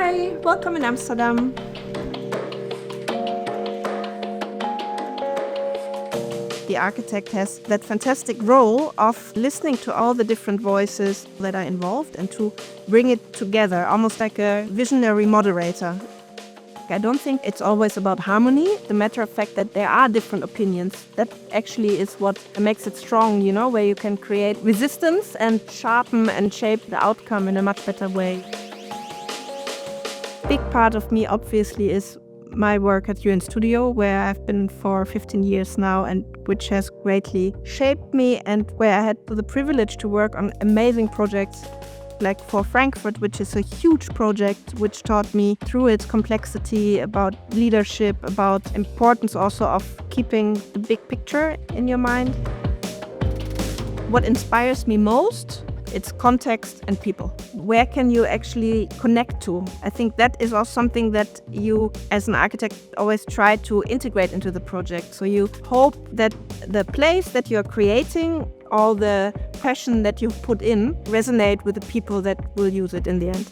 Hi, welcome in Amsterdam. The architect has that fantastic role of listening to all the different voices that are involved and to bring it together, almost like a visionary moderator. I don't think it's always about harmony. The matter of fact that there are different opinions, that actually is what makes it strong, where you can create resistance and sharpen and shape the outcome in a much better way. Big part of me obviously is my work at UN Studio, where I've been for 15 years now and which has greatly shaped me, and where I had the privilege to work on amazing projects like for Frankfurt, which is a huge project which taught me through its complexity about leadership, about importance also of keeping the big picture in your mind. What inspires me most? It's context and people. Where can you actually connect to? I think that is also something that you, as an architect, always try to integrate into the project. So you hope that the place that you're creating, all the passion that you put in, resonate with the people that will use it in the end.